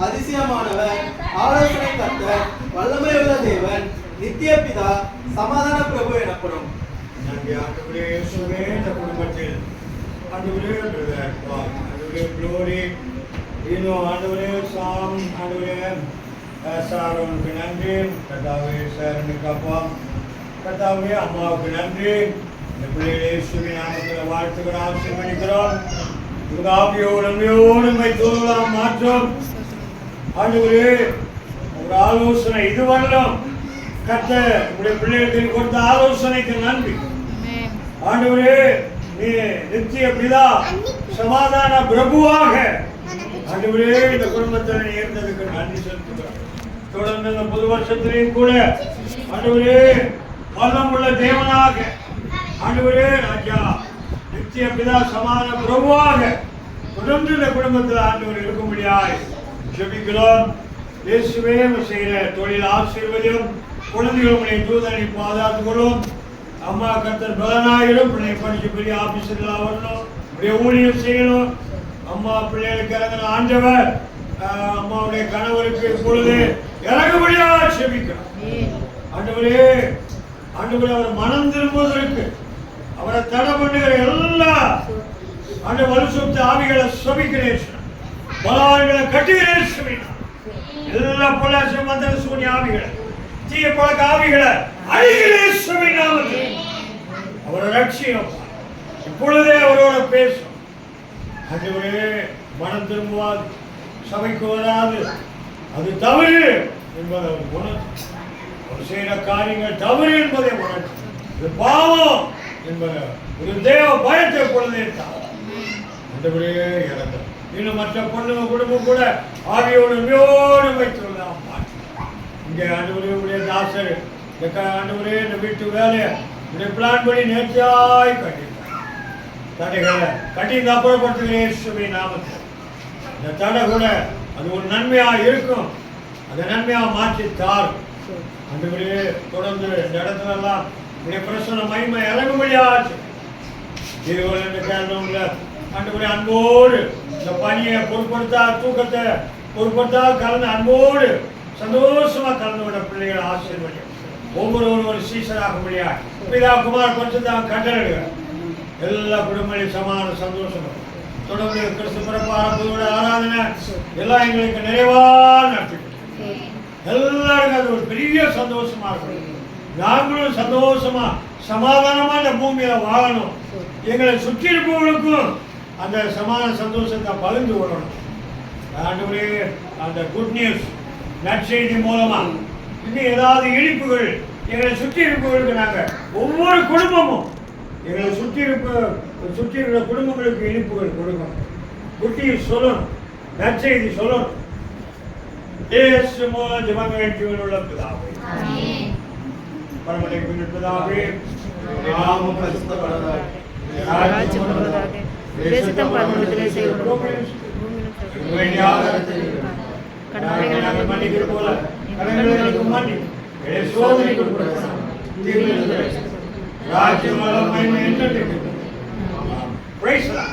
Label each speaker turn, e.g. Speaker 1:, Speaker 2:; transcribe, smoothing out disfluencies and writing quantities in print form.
Speaker 1: அதிசயமானவர், ஆலோசனை கர்த்தர், வல்லமையுள்ள தேவன், நித்திய பிதா, சமாதான பிரபு எனப்படும்.
Speaker 2: குடும்பத்தில் glory, சாம் சாரோனுக்கு நன்றி, கர்த்தாவே சாரனுக்காப்பம், கர்த்தாவே அம்மாவுக்கு நன்றி. இந்த பிள்ளைகளை இயேசுவின் நாமத்தில் வாழ்த்துக்கள் ஆசீர்வதிக்கிறோம். உங்க ஆவியோடு நன்மையோடு தூரலாம் மாற்றம். ஆண்டவரே ஒரு ஆலோசனை இதுவரையிலும் கர்த்தர் உங்களுடைய பிள்ளைகளுக்கு கொடுத்த ஆலோசனைக்கு நன்றி. ஆண்டவரே நீ நித்திய பிதா, சமாதான பிரபுவாக ஆண்டவரே இந்த குடும்பத்தில் இருந்ததுக்கு நன்றி செலுத்துகிறோம். தொடர்ந்து இந்த புது வருஷத்திலேயும் கூட ஆண்டவரே வல்லம் உள்ள தேவனாக ஆண்டவரே ராஜா நித்திய பிதா சமாதான பிரபுவாக தொடர்ந்து இந்த குடும்பத்தில் ஆண்டவர் இருக்கும்படியாய் ஜெபிக்கிறோம். இயேசுவே செய்கிற தொழில் ஆசீர்வதியும், குழந்தைகளுடைய தூதனை பாதுகாத்துக்கொள்ளும். அம்மா கர்த்தர் பலனாயிரும், பிள்ளையை படிச்சு பெரிய ஆபீஸர்களாக வரணும், இப்படிய ஊழியம் செய்யணும். அம்மா பிள்ளைகளுக்கு இறங்கின ஆண்டவர் அம்மாவுடைய கணவருக்கு இப்பொழுது இறங்கும்படியா செபிக்கிறோம். ஆண்டவரே ஆண்டவரே அவர் மனம் திரும்புவதற்கு அவரை தடை பண்ணுகிற எல்லா அந்த வலுசுத்த ஆவிகளை சபிக்கிறேன், பலவான்களை கட்டுகிறேன், எல்லா பொல்லாசி மந்திர சூனிய ஆவிகளை, தீய பழக்க ஆவிகளை அழிகிறேன். அவரை ரட்சியம் இப்பொழுதே அவரோட பேசும். ஆண்டவரே மனம் திரும்புவாது, சபைக்கு வராது, அது தவறு என்பதை உணர்த்து. அவர் செய்கிற காரியங்கள் தவறு என்பதை உணர்த்து. இது பாவம் என்பதை ஒரு தேவ பயத்தை பொழுதே ஆண்டவரே இறங்க. இன்னும் மற்ற பொண்ணுங்க குடும்பம் கூட ஆவியோடு வைத்துள்ளதாம். இங்கே ஆண்டவரே தாசர் ஆண்டவரே இந்த வீட்டு வேலையை பிளான் பண்ணி நேர்த்தியாய் கட்டிட்டார். தடைகளை கட்டி அப்புறப்படுத்துகிறேன் நாமத்தில். இந்த தடை கூட அது ஒரு நன்மையா இருக்கும், அதை நன்மையா மாற்றி தாரும். ஆண்டவரே தொடர்ந்து இந்த இடத்துல எல்லாம் இப்படி பிரசன மகிமை இறங்கும்படியாச்சு. ஆண்டவரே அன்போடு இந்த பணியை பொருட்படுத்தா, தூக்கத்தை பொருட்படுத்தா கலந்து அன்போடு சந்தோஷமா கலந்து விட பிள்ளைகள் ஆசீர்வதியும். ஒவ்வொருவரும் ஒரு சீசராக முடியா பிதா குமார் பரிசுத்தம் கட்டளையிடுக. எல்லா குடும்பங்களையும் சமான சந்தோஷம் தொடர்ந்து கிறிஸ்து பிறப்பாரத்தோட ஆராதனை எல்லாம் எங்களுக்கு நிறைவாக நடத்திட்டு எல்லாருக்கும் அது ஒரு பெரிய சந்தோஷமா இருக்கும். நாங்களும் சந்தோஷமா சமாதானமா இந்த பூமியில வாழணும். எங்களை சுற்றி இருப்பவர்களுக்கும் அந்த சமான சந்தோஷத்தை பகிர்ந்து கொள்ளணும். ஆண்டவரே அந்த குட் நியூஸ் நற்செய்தி மூலமா இன்னும் ஏதாவது இனிப்புகள் எங்களை சுற்றி இருப்பவர்களுக்கு நாங்கள் ஒவ்வொரு குடும்பமும் எங்களை சுற்றி இருக்கிற குடும்பங்களுக்கு இனிப்புகள் கொடுக்கணும். குட்டி சொல்லணும், நற்செய்தி சொல்லணும். இயேசு மூலம் ஜெபங்கள் ஜீவனுள்ள பிதாவே, பரமனை பிதாவே, நாமம் பரிசுத்தப்படுவதாக, ராஜ்யம் வருவதாக, தேசத்தம் பரமத்திலே செய்யப்படும், கடமைகளை நாங்கள் மன்னிக்கிற போல கடமைகளை மன்னி சோதனைக்கு உட்படுத்தலாம். ராஜ்யம் மகிமை என்றென்றைக்கும். Praise God.